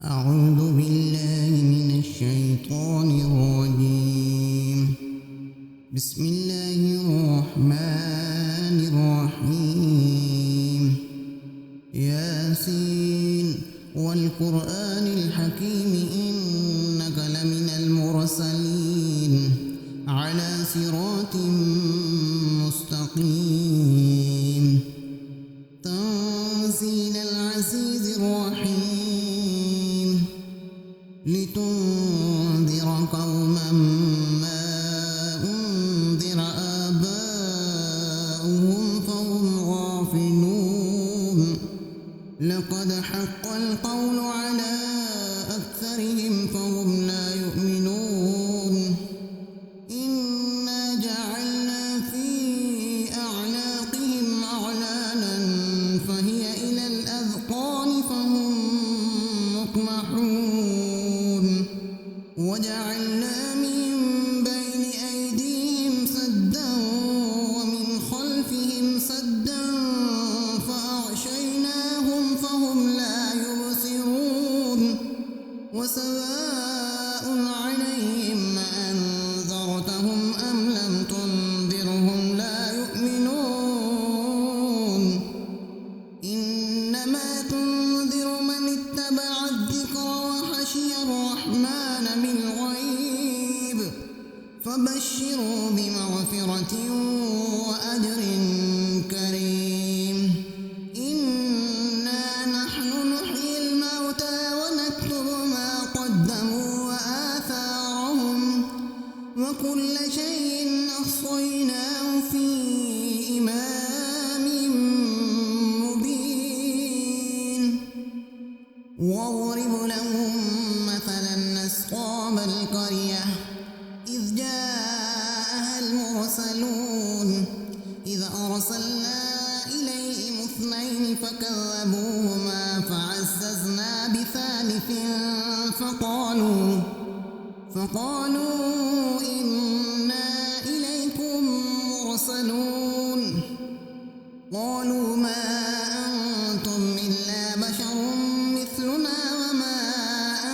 أعوذ بالله من الشيطان الرجيم. بسم الله الرحمن الرحيم. ياسين والقرآن الحكيم إنك لمن المرسلين على صراط مستقيم. تنزيل العزيز الرحيم لتنذر قوما ما أنذر آباؤهم فهم غافلون. لقد حق القول على أكثرهم فهم لا يؤمنون. إنا جعلنا في أعناقهم أغلالا فهي إلى الأذقان فهم مقمحون. وجعلنا من بين أيديهم سدا ومن خلفهم سدا فأغشيناهم فهم لا يبصرون. وسواء عليهم أنذرتهم أم لم تنذرهم لا يؤمنون. إنما تنذر من اتبع الذكر وخشي الرحمن بالغيب فبشروا بمغفرة وأجر كريم. إنا نحن نحيي الموتى ونكتب ما قدموا وآثارهم وكل شيء أحصيناه في إمام مبين. واضرب لهم مثلا أصحاب القرية إذ جاءها المرسلون إذ أرسلنا إليهم اثنين فكذبوهما فعززنا بثالث فقالوا إنا إليكم مرسلون. قالوا ما أنتم إلا بشر مثلنا وما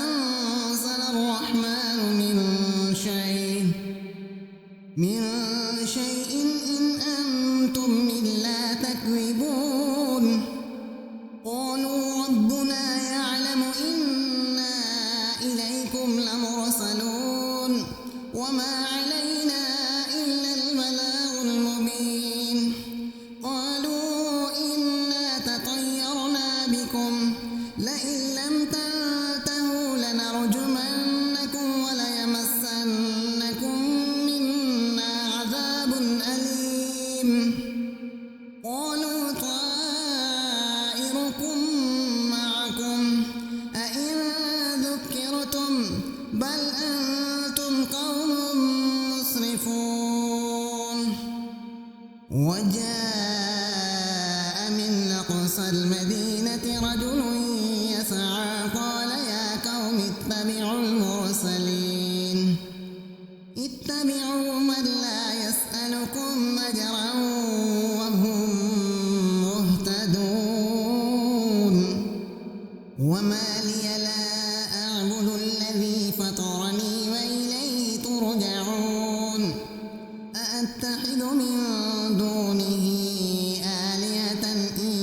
أنزل الرحمن من شيء إن أنتم إلا تكذبون. قالوا ربنا يعلم إنا إليكم لمرسلون وما علينا إلا البلاغ المبين. قالوا إنا تطيرنا بكم لئن لم تنتهوا لنرجمنكم وليمسنكم منا عذاب أليم. قالوا طائركم معكم أئن ذكرتم بل أنتم قوم مسرفون. وجاء من أقصى المدينة رجل يسعى قال يا قوم اتبعوا المرسلين اتبعوا من لا يسألكم أجرا وهم مهتدون. وما لي لا أعبد الذي فطرني وإليه ترجعون. أأتخذ من دونه آلهة إن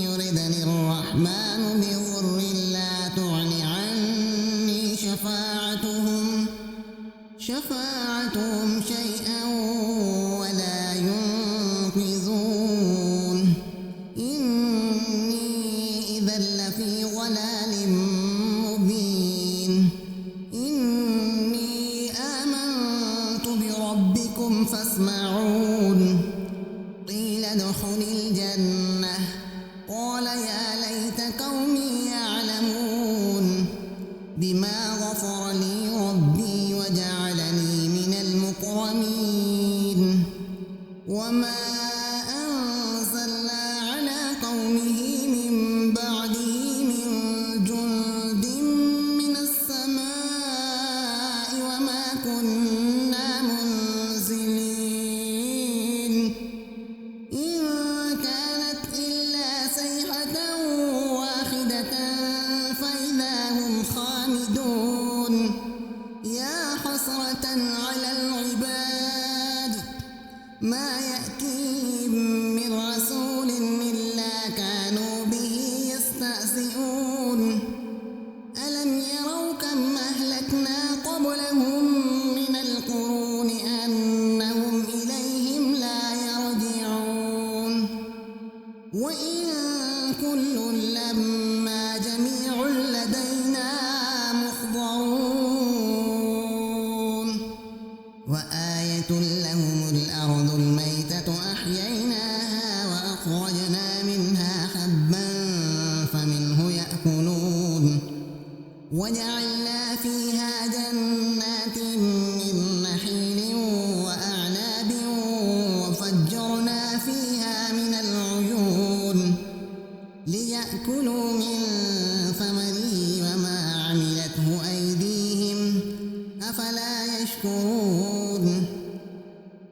يردني الرحمن بضر لا تغن عني شفاعتهم شيئا ولا ينقذون. إني إذا لفي ضلال مبين. إني آمنت بربكم فاسمعون. قيل ادخل الجنة قال يا ليت قومي يعلمون بما غفر لي ربي وجعلني من المكرمين. وما أنزلنا على قومه من بعده من جند من السماء وما كنا منزلين. خامدون يا حسرة على العباد ما يأتيهم من رسول إلا كانوا به يستهزئون ألم يروا كم أهلكنا قبلهم من القرون أنهم إليهم لا يرجعون وإن كل لما جميع لدينا محضرون وآية لهم الأرض الميتة أحييناها وأخرجنا منها حبا فمنه يأكلون وجعلنا فيها جنات من نخيل وأعناب وفجرنا فيها من العيون ليأكلوا من ثمره وما عملته أيديهم أفلا يشكرون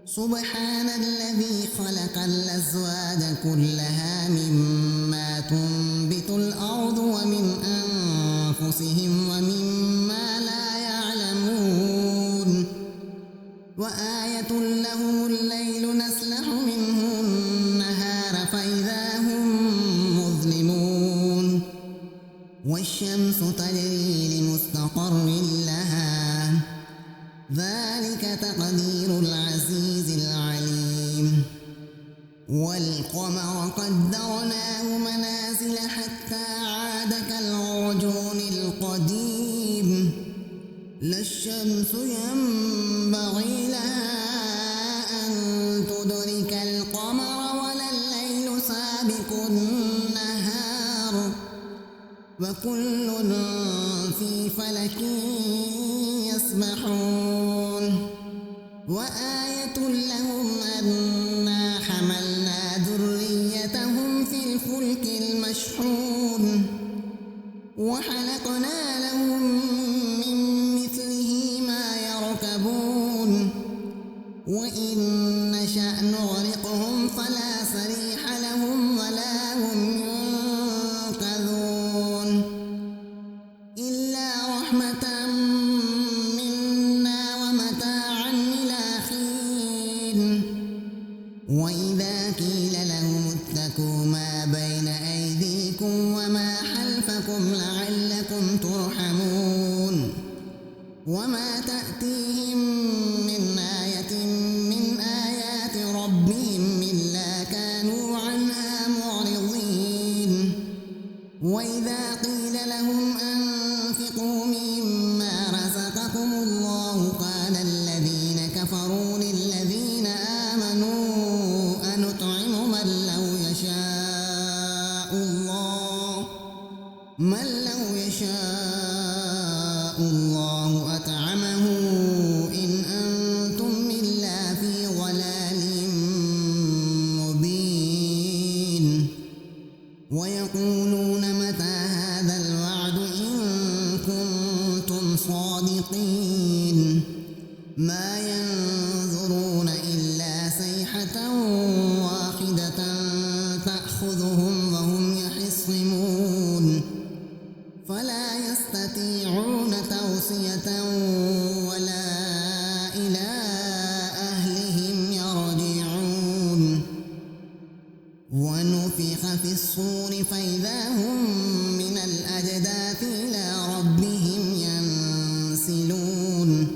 سبحان الذي خلق الأزواج كلها مما تنبت الأرض ومن أنفسهم ومما لا يعلمون وآية لهم الليل نسلخ منه النهار فإذا هم مظلمون والشمس تجري لمستقر لها ذلك تقدير العزيز العليم والقمر قدرناه منازل حتى عاد كالعرجون القديم لا الشمس ينبغي لها أن تدرك القمر ولا الليل سابق النهار وكل في فلك يسبحون وآية لهم أنا حملنا ذريتهم في الفلك المشحون وخلقنا لهم من مثله ما يركبون وإن نشأ نغرقهم فلا صريخ لهم ولا هم ينقذون إلا رحمة منا ومتاعا إلى حين وإذا قيل لهم اتقوا ما بين أيديكم وما خلفكم لعلكم ترحمون وما تأتيهم من آية من آيات ربهم إلا كانوا عنها معرضين وإذا قيل لهم أنفقوا مما رزقكم الله قال الذين كفروا للذين آمنوا أنطعم من لو يشاء الله أطعمه إن أنتم إلا في ضلال مبين ويقولون متى هذا الوعد إن كنتم صادقين ما ينظرون إلا صيحة واحدة تأخذهم وهم يخصمون فلا يستطيعون توصية ولا إلى أهلهم يرجعون ونفخ في الصور فإذا هم من الأجداث إلى ربهم ينسلون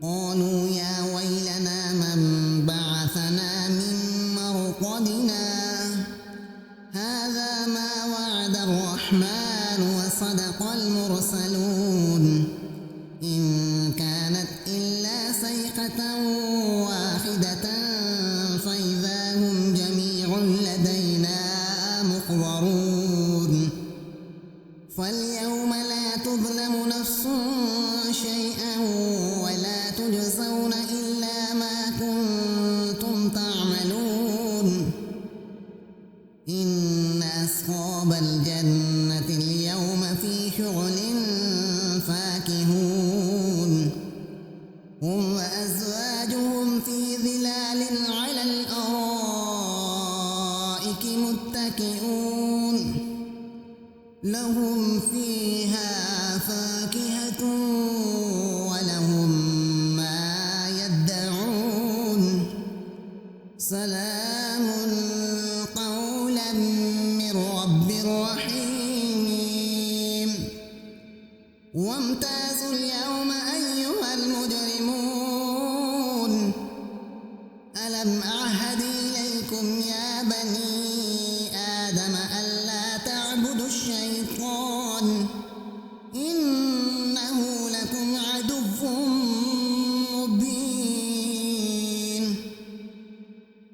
قالوا يا ويلنا من بعثنا من مرقدنا هذا ما وعد الرحمن وصدق المرسلون إن كانت إلا صيحة واحدة فإذا هم جميع لدينا محضرون فاليوم لا تظلم نفس شيئا ولا تجزون إلا ما كنتم تعملون إن أصحاب الجنة اليوم في شغل فاكهون هم وأزواجهم في ظلال على الأرائك متكئون لهم فيها ميت ولهم ما يدعون سلام قولا من رب رحيم وامتازوا اليوم أيها المجرمون ألم أعهد إليكم يا بني آدم ألا تعبدوا الشيطان إنه لكم عدو مبين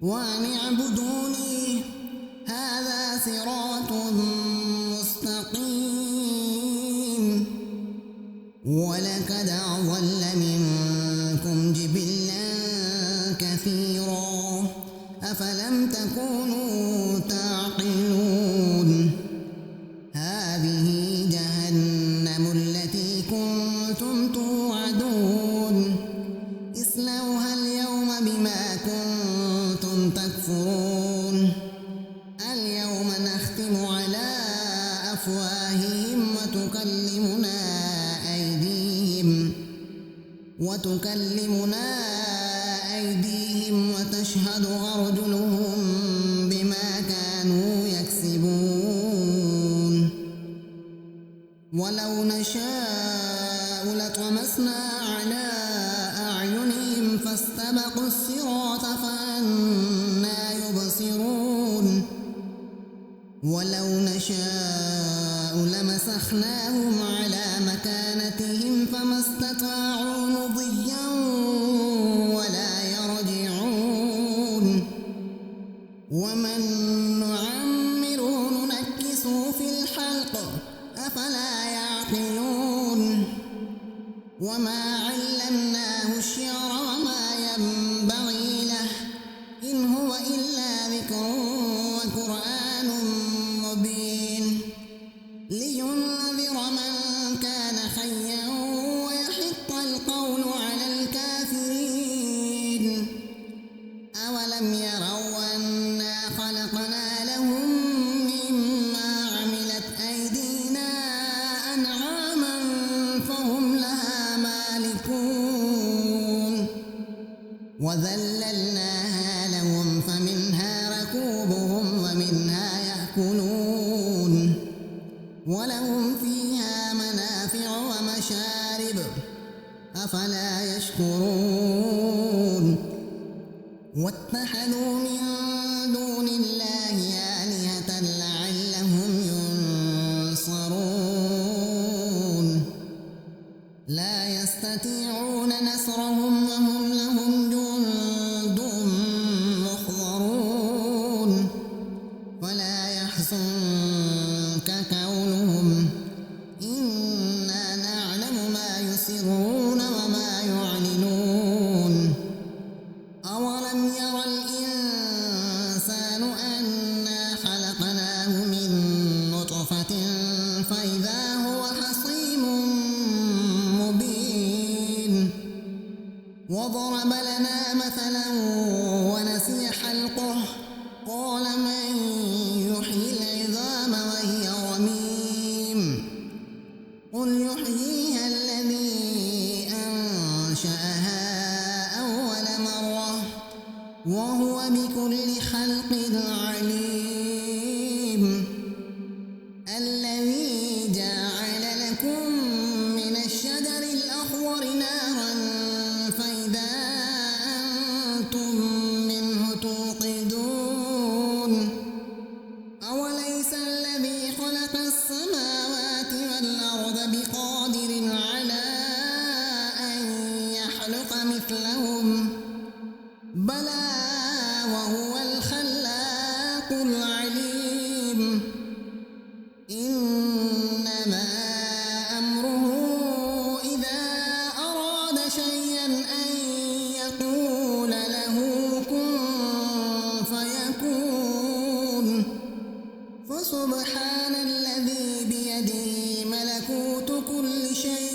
وأن اعبدوني هذا صراط مستقيم ولقد أضل منكم جبلا كثيرا أفلم تكونوا تعقلون هذه جهنم التي كنتم توعدون اصلوها اليوم بما كنتم تكفرون اليوم نختم على أفواههم وتكلمنا أيديهم وتشهد أرجلهم بما كانوا يكسبون ولو نشاء لطمسنا على أعينهم فاستبقوا الصراط فأنى يبصرون ولو نشاء لمسخناهم على مكانتهم فما استطاعوا مضيا ولا يرجعون ومن نعمره ننكسه في الخلق أفلا يعقلون وما علمناه الشعر وما ينبغي له إن هو إلا ذكر وقرآن مبين لينذر من كان حيا ويحق القول على الكافرين أولم يروا أنا خلقنا لهم مما عملت أيدينا أنعاما فهم لها مالكون وذللناها لهم فمنها ركوبهم ومنها يأكلون ولهم فيها منافع ومشارب أفلا يشكرون واتخذوا من دون الله آلهة لعلهم ينصرون لا يستطيعون نصرهم وهم لهم جند محضرون ولا يحزنك قولهم إنا نعلم ما يسرون وما يعلنون أولم ير الإنسان أنا خلقناه من نطفة فإذا هو خصيم مبين وضرب لنا مثلا ونسي خلقه قال من يحيي العظام وهي رميم قل يحييها الذي أنشأها أول مرة وهو بكل خلق عليم الذي جعل لكم من الشجر الأخضر نارا فإذا أنتم منه توقدون أوليس الذي خلق السماوات والأرض بقادر على أن يخلق مثلهم بلى وهو الخلاق العليم إنما أمره إذا أراد شيئا أن يقول له كن فيكون فسبحان الذي بيده ملكوت كل شيء